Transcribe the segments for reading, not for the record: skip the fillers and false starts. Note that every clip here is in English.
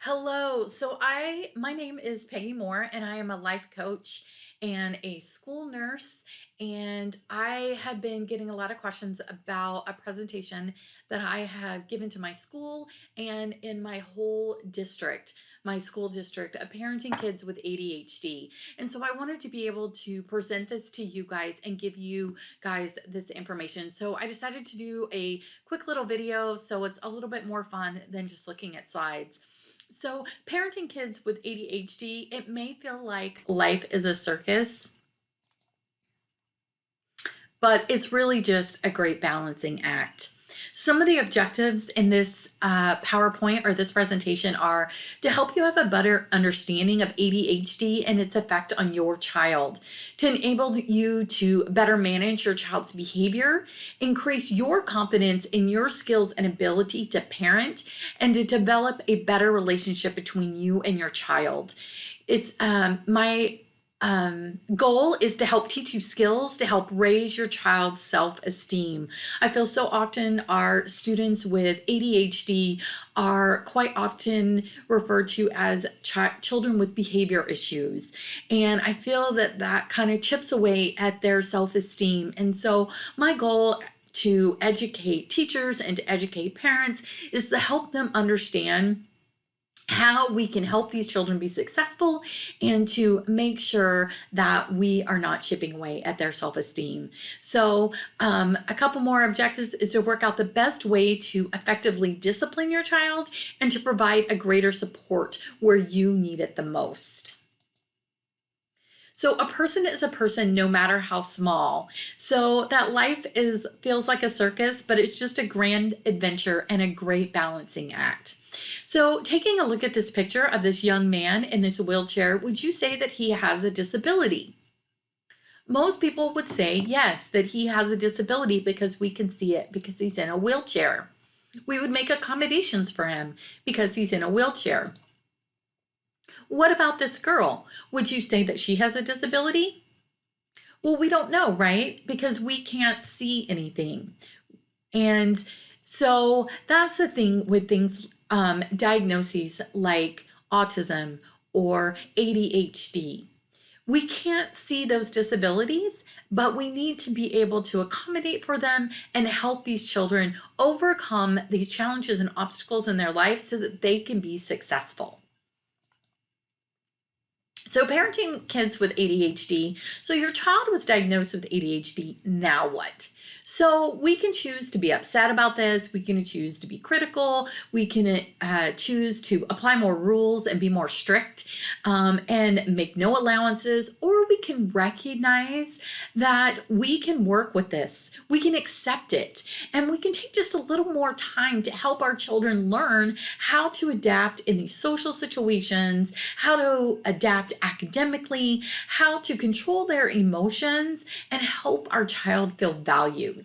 Hello. My name is Peggy Moore and I am a life coach and a school nurse. And I have been getting a lot of questions about a presentation that I have given to my school and in my whole district, my school district, of parenting kids with ADHD. And so I wanted to be able to present this to you guys and give you guys this information. So I decided to do a quick little video so it's a little bit more fun than just looking at slides. So, parenting kids with ADHD, it may feel like life is a circus, but it's really just a great balancing act. Some of the objectives in this PowerPoint or this presentation are to help you have a better understanding of ADHD and its effect on your child, to enable you to better manage your child's behavior, increase your confidence in your skills and ability to parent, and to develop a better relationship between you and your child. It's my goal is to help teach you skills to help raise your child's self-esteem. I feel so often our students with ADHD are quite often referred to as children with behavior issues. And I feel that that kind of chips away at their self-esteem. And so my goal to educate teachers and to educate parents is to help them understand how we can help these children be successful and to make sure that we are not chipping away at their self-esteem. So a couple more objectives is to work out the best way to effectively discipline your child and to provide a greater support where you need it the most. So a person is a person no matter how small. So that life feels like a circus, but it's just a grand adventure and a great balancing act. So taking a look at this picture of this young man in this wheelchair, would you say that he has a disability? Most people would say yes, that he has a disability because we can see it because he's in a wheelchair. We would make accommodations for him because he's in a wheelchair. What about this girl? Would you say that she has a disability? Well, we don't know, right? Because we can't see anything. And so that's the thing with things, diagnoses like autism or ADHD. We can't see those disabilities, but we need to be able to accommodate for them and help these children overcome these challenges and obstacles in their life so that they can be successful. So parenting kids with ADHD. So your child was diagnosed with ADHD. Now what? So we can choose to be upset about this. We can choose to be critical. We can choose to apply more rules and be more strict and make no allowances. Or we can recognize that we can work with this. We can accept it. And we can take just a little more time to help our children learn how to adapt in these social situations, how to adapt academically, how to control their emotions, and help our child feel valued.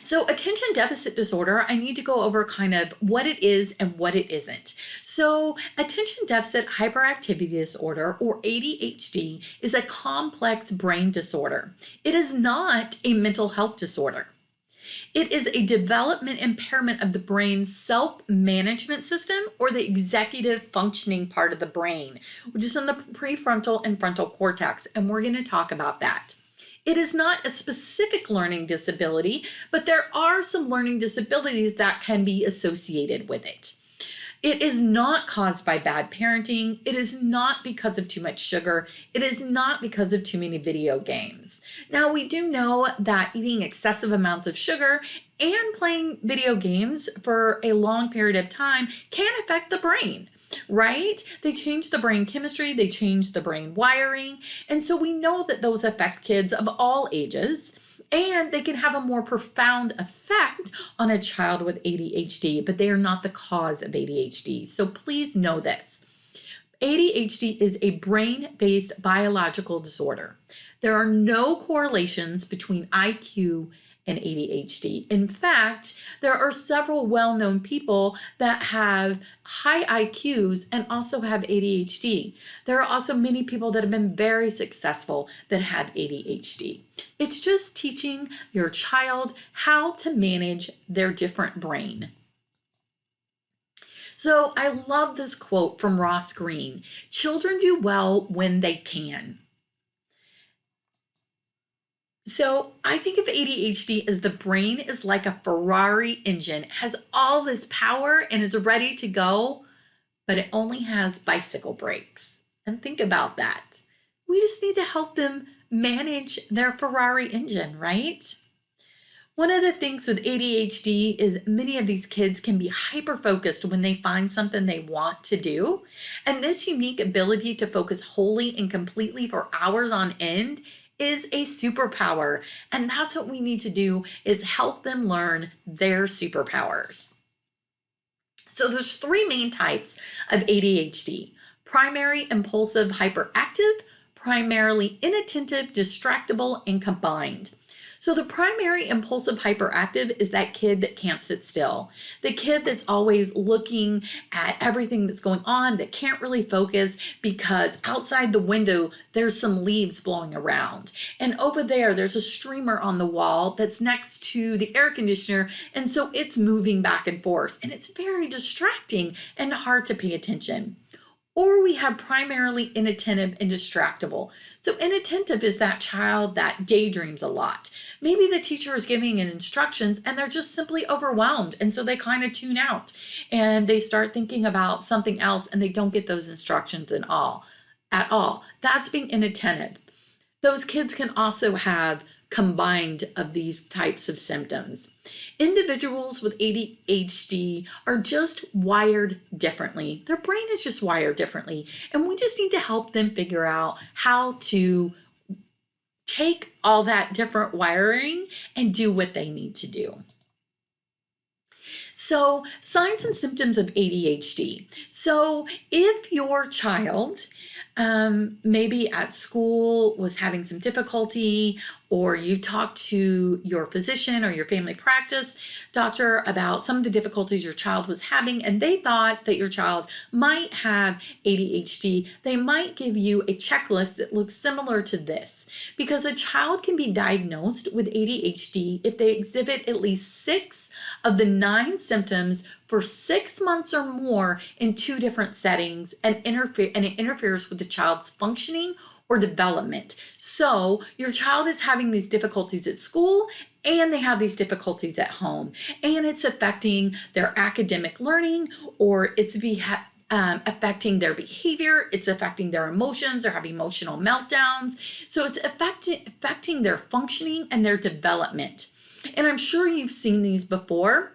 So attention deficit disorder, I need to go over kind of what it is and what it isn't. So attention deficit hyperactivity disorder, or ADHD, is a complex brain disorder. It is not a mental health disorder. It is a development impairment of the brain's self-management system, or the executive functioning part of the brain, which is in the prefrontal and frontal cortex, and we're going to talk about that. It is not a specific learning disability, but there are some learning disabilities that can be associated with it. It is not caused by bad parenting. It is not because of too much sugar. It is not because of too many video games. Now, we do know that eating excessive amounts of sugar and playing video games for a long period of time can affect the brain, right? They change the brain chemistry, they change the brain wiring. And so we know that those affect kids of all ages. And they can have a more profound effect on a child with ADHD, but they are not the cause of ADHD. So please know this. ADHD is a brain-based biological disorder. There are no correlations between IQ and ADHD. In fact, there are several well-known people that have high IQs and also have ADHD. There are also many people that have been very successful that have ADHD. It's just teaching your child how to manage their different brain. So I love this quote from Ross Greene: children do well when they can. So I think of ADHD as the brain is like a Ferrari engine, has all this power and is ready to go, but it only has bicycle brakes. And think about that. We just need to help them manage their Ferrari engine, right? One of the things with ADHD is many of these kids can be hyper focused when they find something they want to do. And this unique ability to focus wholly and completely for hours on end is a superpower. And that's what we need to do, is help them learn their superpowers. So there's three main types of ADHD: primary impulsive hyperactive, primarily inattentive, distractible, and combined. So the primary impulsive hyperactive is that kid that can't sit still. The kid that's always looking at everything that's going on, that can't really focus because outside the window there's some leaves blowing around. And over there's a streamer on the wall that's next to the air conditioner, and so it's moving back and forth. And it's very distracting and hard to pay attention. Or we have primarily inattentive and distractible. So inattentive is that child that daydreams a lot. Maybe the teacher is giving instructions and they're just simply overwhelmed. And so they kind of tune out and they start thinking about something else and they don't get those instructions at all. That's being inattentive. Those kids can also have combined of these types of symptoms. Individuals with ADHD are just wired differently. Their brain is just wired differently, and we just need to help them figure out how to take all that different wiring and do what they need to do. So, signs and symptoms of ADHD. So, if your child maybe at school was having some difficulty, or you talked to your physician or your family practice doctor about some of the difficulties your child was having, and they thought that your child might have ADHD, they might give you a checklist that looks similar to this, because a child can be diagnosed with ADHD if they exhibit at least 6 of the 9 symptoms for 6 months or more in 2 different settings, and it interferes with the child's functioning or development. So your child is having these difficulties at school and they have these difficulties at home, and it's affecting their academic learning, or it's affecting their behavior, it's affecting their emotions, they're having emotional meltdowns. So it's affecting their functioning and their development. And I'm sure you've seen these before.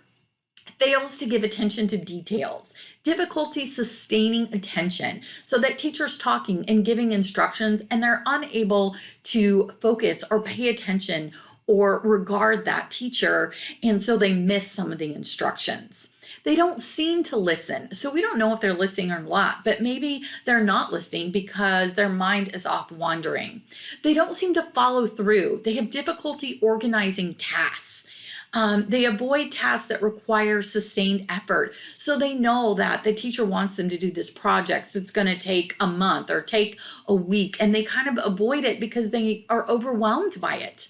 Fails to give attention to details, difficulty sustaining attention, so that teacher's talking and giving instructions and they're unable to focus or pay attention or regard that teacher, and so they miss some of the instructions. They don't seem to listen, so we don't know if they're listening or not, but maybe they're not listening because their mind is off wandering. They don't seem to follow through. They have difficulty organizing tasks. They avoid tasks that require sustained effort. So they know that the teacher wants them to do this project that's going to take a month or take a week, and they kind of avoid it because they are overwhelmed by it.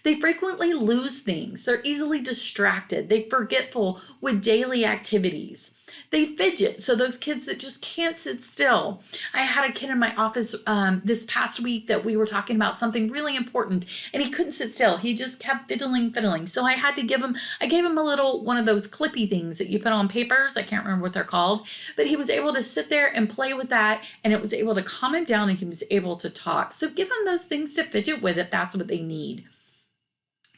They frequently lose things. They're easily distracted. They're forgetful with daily activities. They fidget. So those kids that just can't sit still. I had a kid in my office this past week that we were talking about something really important, and he couldn't sit still. He just kept fiddling. So I gave him a little one of those clippy things that you put on papers. I can't remember what they're called, but he was able to sit there and play with that, and it was able to calm him down, and he was able to talk. So give them those things to fidget with if that's what they need.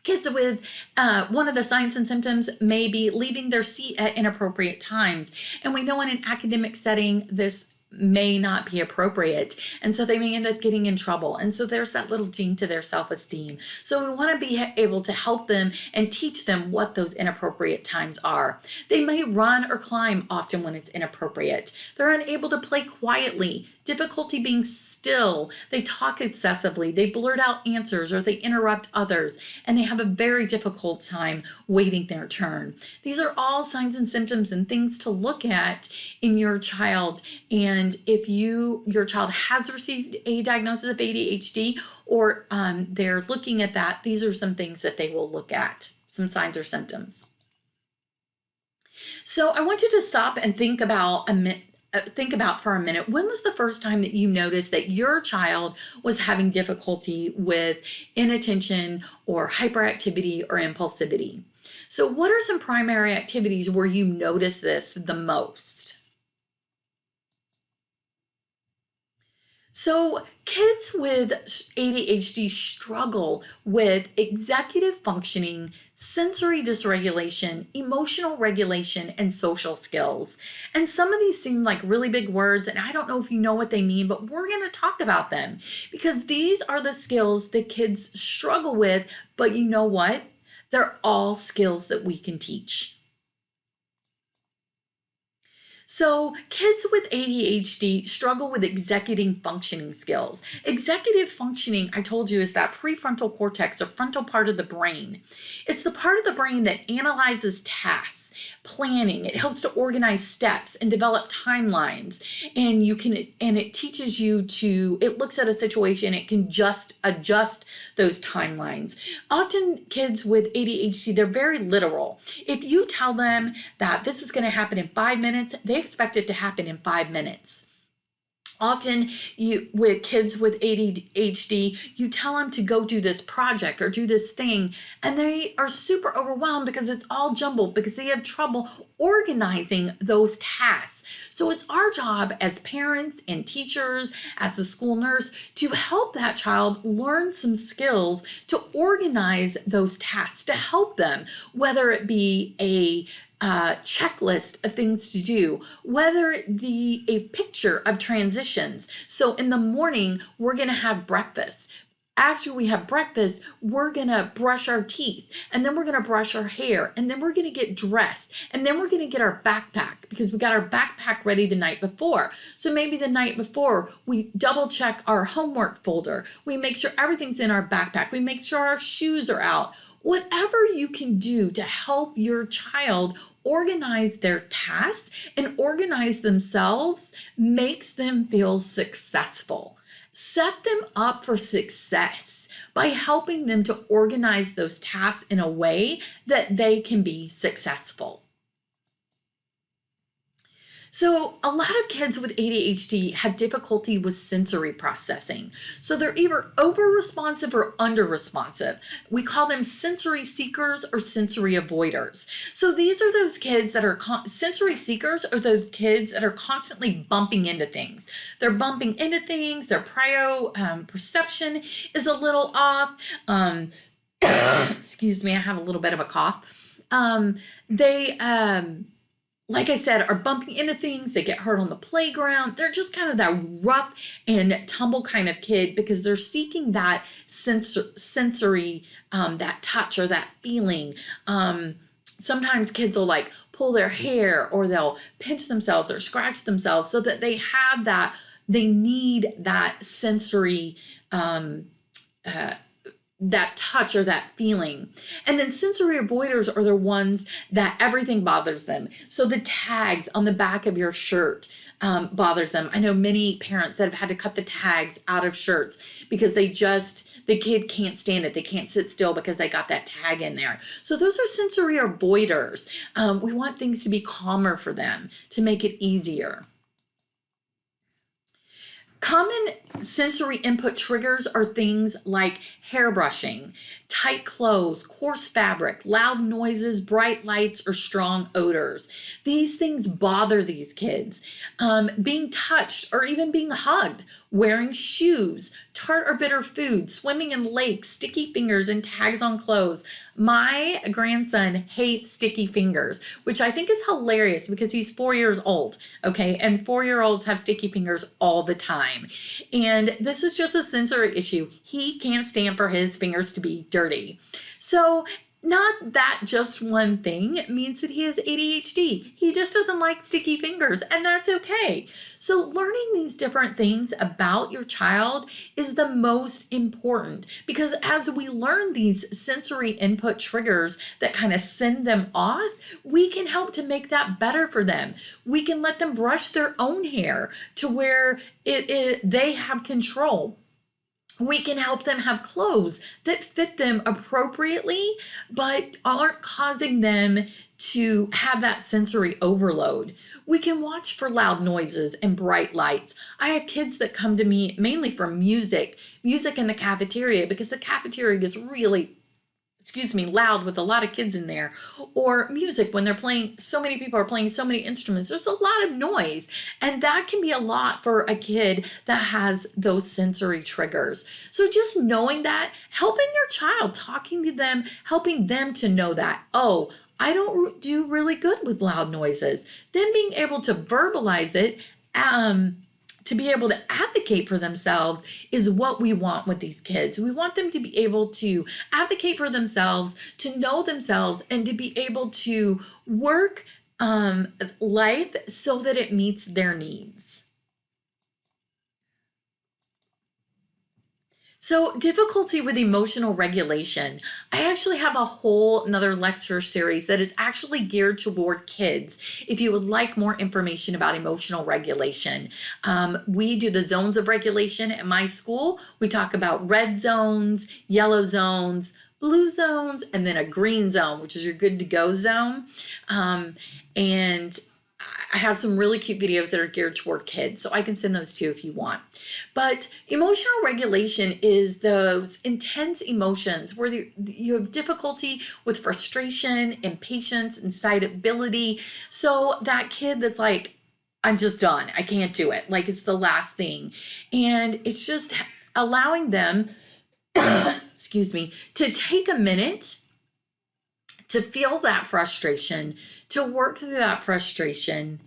Kids with one of the signs and symptoms may be leaving their seat at inappropriate times. And we know in an academic setting, this may not be appropriate. And so they may end up getting in trouble. And so there's that little ding to their self-esteem. So we want to be able to help them and teach them what those inappropriate times are. They may run or climb often when it's inappropriate. They're unable to play quietly, difficulty being still. They talk excessively. They blurt out answers, or they interrupt others, and they have a very difficult time waiting their turn. These are all signs and symptoms and things to look at in your child. And if your child has received a diagnosis of ADHD, or they're looking at that, these are some things that they will look at, some signs or symptoms. So I want you to stop and think about for a minute, when was the first time that you noticed that your child was having difficulty with inattention or hyperactivity or impulsivity? So what are some primary activities where you notice this the most? So, kids with ADHD struggle with executive functioning, sensory dysregulation, emotional regulation, and social skills. And some of these seem like really big words, and I don't know if you know what they mean, but we're going to talk about them because these are the skills that kids struggle with. But you know what? They're all skills that we can teach. So, kids with ADHD struggle with executive functioning skills. Executive functioning, I told you, is that prefrontal cortex, the frontal part of the brain. It's the part of the brain that analyzes tasks, planning. It helps to organize steps and develop timelines. And it teaches you to, it looks at a situation, it can just adjust those timelines. Often kids with ADHD, they're very literal. If you tell them that this is going to happen in 5 minutes, they expect it to happen in 5 minutes. Often you with kids with ADHD, you tell them to go do this project or do this thing, and they are super overwhelmed because it's all jumbled because they have trouble organizing those tasks. So it's our job as parents and teachers, as the school nurse, to help that child learn some skills to organize those tasks, to help them, whether it be a checklist of things to do, whether it be a picture of transitions. So in the morning, we're going to have breakfast. After we have breakfast, we're going to brush our teeth, and then we're going to brush our hair, and then we're going to get dressed, and then we're going to get our backpack because we got our backpack ready the night before. So maybe the night before, we double check our homework folder. We make sure everything's in our backpack. We make sure our shoes are out. Whatever you can do to help your child organize their tasks and organize themselves makes them feel successful. Set them up for success by helping them to organize those tasks in a way that they can be successful. So, a lot of kids with ADHD have difficulty with sensory processing. So, they're either over responsive or under responsive. We call them sensory seekers or sensory avoiders. So, these are those kids that are sensory seekers, are those kids that are constantly bumping into things. They're bumping into things, their perception is a little off. Excuse me, I have a little bit of a cough. They, like I said, are bumping into things. They get hurt on the playground. They're just kind of that rough and tumble kind of kid because they're seeking that sensory, that touch or that feeling. Sometimes kids will like pull their hair or they'll pinch themselves or scratch themselves so that they have that, they need that sensory that touch or that feeling. And then sensory avoiders are the ones that everything bothers them. So the tags on the back of your shirt bothers them. I know many parents that have had to cut the tags out of shirts because the kid can't stand it. They can't sit still because they got that tag in there. So those are sensory avoiders. We want things to be calmer for them to make it easier. Common sensory input triggers are things like hair brushing, tight clothes, coarse fabric, loud noises, bright lights, or strong odors. These things bother these kids. Being touched or even being hugged, wearing shoes, tart or bitter food, swimming in lakes, sticky fingers, and tags on clothes. My grandson hates sticky fingers, which I think is hilarious because he's 4 years old, okay? And 4-year-olds have sticky fingers all the time. And this is just a sensory issue. He can't stand for his fingers to be dirty. So not that just one thing means that he has ADHD. He just doesn't like sticky fingers, and that's okay. So learning these different things about your child is the most important because as we learn these sensory input triggers that kind of send them off, we can help to make that better for them. We can let them brush their own hair to where they have control. We can help them have clothes that fit them appropriately, but aren't causing them to have that sensory overload. We can watch for loud noises and bright lights. I have kids that come to me mainly for music in the cafeteria, because the cafeteria gets really loud with a lot of kids in there, or music when they're playing, so many people are playing so many instruments. There's a lot of noise, and that can be a lot for a kid that has those sensory triggers. So just knowing that, helping your child, talking to them, helping them to know that, oh, I don't do really good with loud noises. Then being able to verbalize it, to be able to advocate for themselves, is what we want with these kids. We want them to be able to advocate for themselves, to know themselves, and to be able to work life so that it meets their needs. So, difficulty with emotional regulation. I actually have a whole another lecture series that is actually geared toward kids. If you would like more information about emotional regulation, we do the zones of regulation at my school. We talk about red zones, yellow zones, blue zones, and then a green zone, which is your good to go zone. And I have some really cute videos that are geared toward kids, so I can send those to you if you want. But emotional regulation is those intense emotions where you have difficulty with frustration, impatience, excitability. So that kid that's like, I'm just done. I can't do it. Like, it's the last thing. And it's just allowing them, excuse me, to take a minute to feel that frustration, to work through that frustration.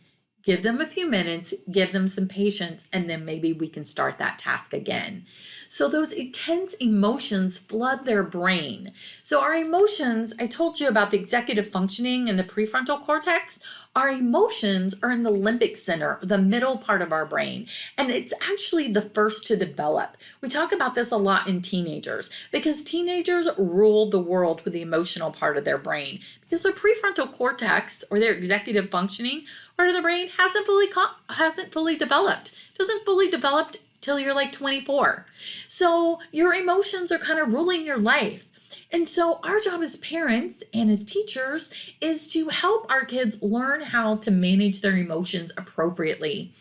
Give them a few minutes, give them some patience, and then maybe we can start that task again. So those intense emotions flood their brain. So our emotions, I told you about the executive functioning and the prefrontal cortex. Our emotions are in the limbic center, the middle part of our brain, and it's actually the first to develop. We talk about this a lot in teenagers, because teenagers rule the world with the emotional part of their brain, because their prefrontal cortex, or their executive functioning part of the brain, hasn't fully developed. Doesn't fully develop till you're like 24. So your emotions are kind of ruling your life. And so our job as parents and as teachers is to help our kids learn how to manage their emotions appropriately.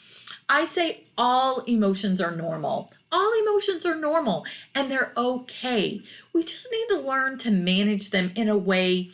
I say all emotions are normal. All emotions are normal, and they're okay. We just need to learn to manage them in a way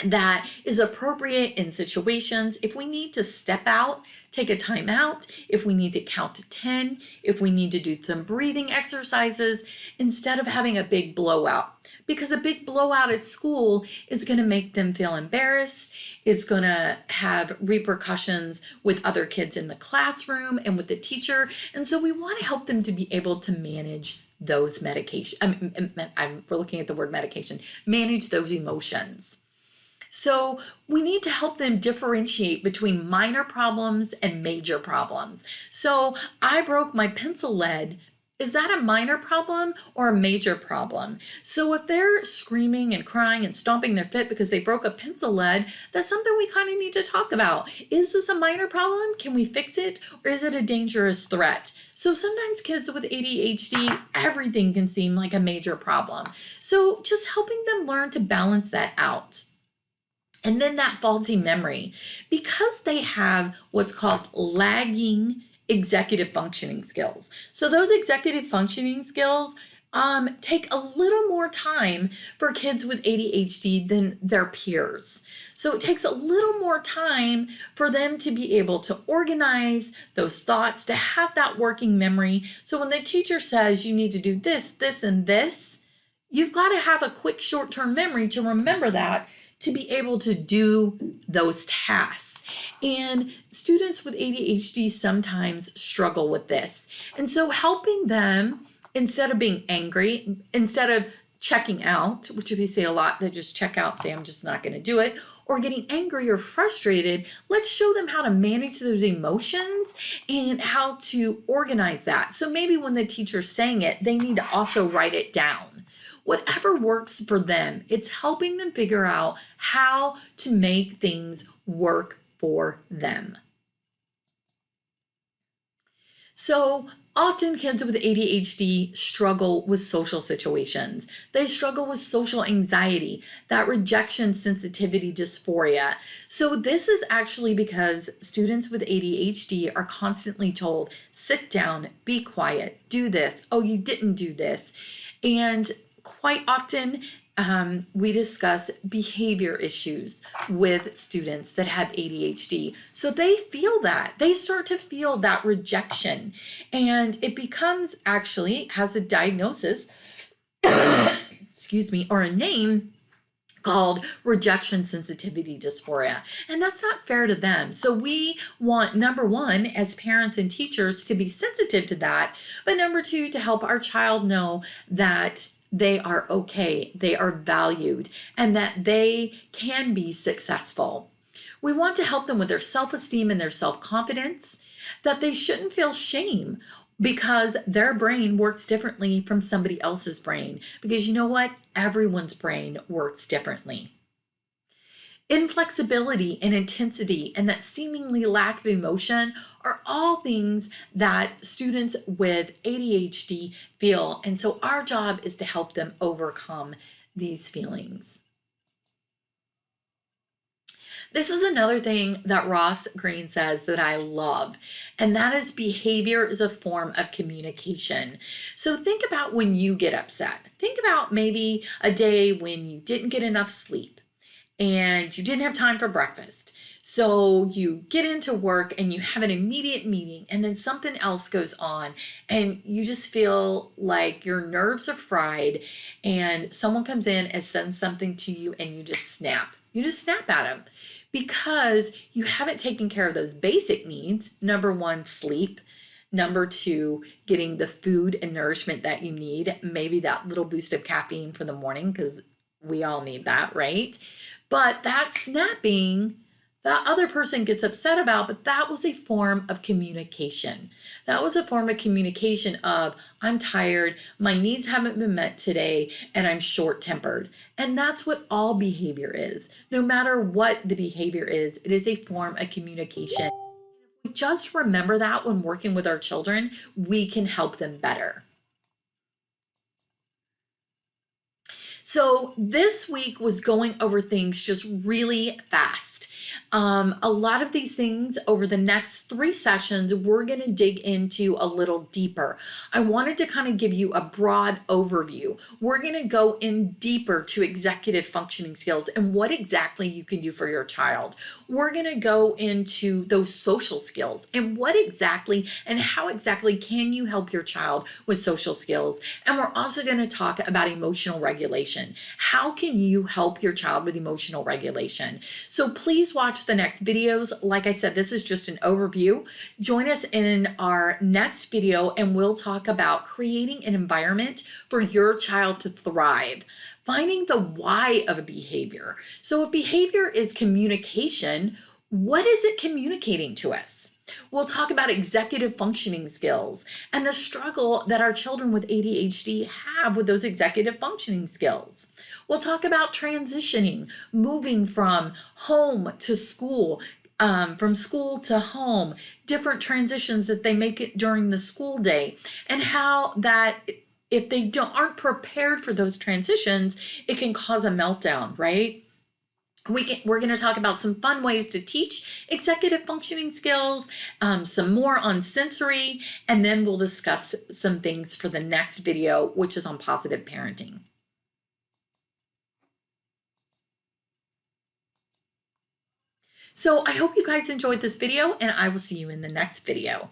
that is appropriate in situations. If we need to step out, take a time out, if we need to count to 10, if we need to do some breathing exercises, instead of having a big blowout. Because a big blowout at school is going to make them feel embarrassed. It's going to have repercussions with other kids in the classroom and with the teacher. And so we want to help them to be able to manage those we're looking at the word medication, manage those emotions. So we need to help them differentiate between minor problems and major problems. So I broke my pencil lead. Is that a minor problem or a major problem? So if they're screaming and crying and stomping their foot because they broke a pencil lead, that's something we kind of need to talk about. Is this a minor problem? Can we fix it? Or is it a dangerous threat? So sometimes kids with ADHD, everything can seem like a major problem. So just helping them learn to balance that out. And then that faulty memory, because they have what's called lagging executive functioning skills. So those executive functioning skills take a little more time for kids with ADHD than their peers. So it takes a little more time for them to be able to organize those thoughts, to have that working memory. So when the teacher says you need to do this, this, and this, you've got to have a quick short-term memory to remember that, to be able to do those tasks. And students with ADHD sometimes struggle with this. And so helping them, instead of being angry, instead of checking out, which we see a lot, that just check out, say, I'm just not going to do it, or getting angry or frustrated, let's show them how to manage those emotions and how to organize that. So maybe when the teacher's saying it, they need to also write it down. Whatever works for them, it's helping them figure out how to make things work for them. So often kids with ADHD struggle with social situations. They struggle with social anxiety, that rejection sensitivity dysphoria. So this is actually because students with ADHD are constantly told, sit down, be quiet, do this. Oh, you didn't do this. And quite often, we discuss behavior issues with students that have ADHD. So they feel that. They start to feel that rejection. And it becomes actually has a diagnosis, excuse me, or a name called rejection sensitivity dysphoria. And that's not fair to them. So we want, number one, as parents and teachers, to be sensitive to that. But number two, to help our child know that they are okay, they are valued, and that they can be successful. We want to help them with their self-esteem and their self-confidence, that they shouldn't feel shame because their brain works differently from somebody else's brain. Because you know what? Everyone's brain works differently. Inflexibility and intensity and that seemingly lack of emotion are all things that students with ADHD feel. And so our job is to help them overcome these feelings. This is another thing that Ross Greene says that I love, and that is behavior is a form of communication. So think about when you get upset. Think about maybe a day when you didn't get enough sleep and you didn't have time for breakfast. So you get into work and you have an immediate meeting, and then something else goes on, and you just feel like your nerves are fried, and someone comes in and sends something to you, and you just snap. You just snap at them because you haven't taken care of those basic needs. Number one, sleep. Number two, getting the food and nourishment that you need. Maybe that little boost of caffeine for the morning, because we all need that, right? But that snapping, that other person gets upset about, but that was a form of communication. That was a form of communication of, I'm tired, my needs haven't been met today, and I'm short-tempered. And that's what all behavior is. No matter what the behavior is, it is a form of communication. If we just remember that when working with our children, we can help them better. So this week was going over things just really fast. A lot of these things over the next 3 sessions, we're going to dig into a little deeper. I wanted to kind of give you a broad overview. We're going to go in deeper to executive functioning skills and what exactly you can do for your child. We're going to go into those social skills and what exactly and how exactly can you help your child with social skills. And we're also going to talk about emotional regulation. How can you help your child with emotional regulation? So please watch the next videos. Like I said, this is just an overview. Join us in our next video and we'll talk about creating an environment for your child to thrive. Finding the why of a behavior. So if behavior is communication, what is it communicating to us? We'll talk about executive functioning skills and the struggle that our children with ADHD have with those executive functioning skills. We'll talk about transitioning, moving from home to school, from school to home, different transitions that they make it during the school day, and how that if they aren't prepared for those transitions, it can cause a meltdown, right? We're going to talk about some fun ways to teach executive functioning skills, some more on sensory, and then we'll discuss some things for the next video, which is on positive parenting. So I hope you guys enjoyed this video, and I will see you in the next video.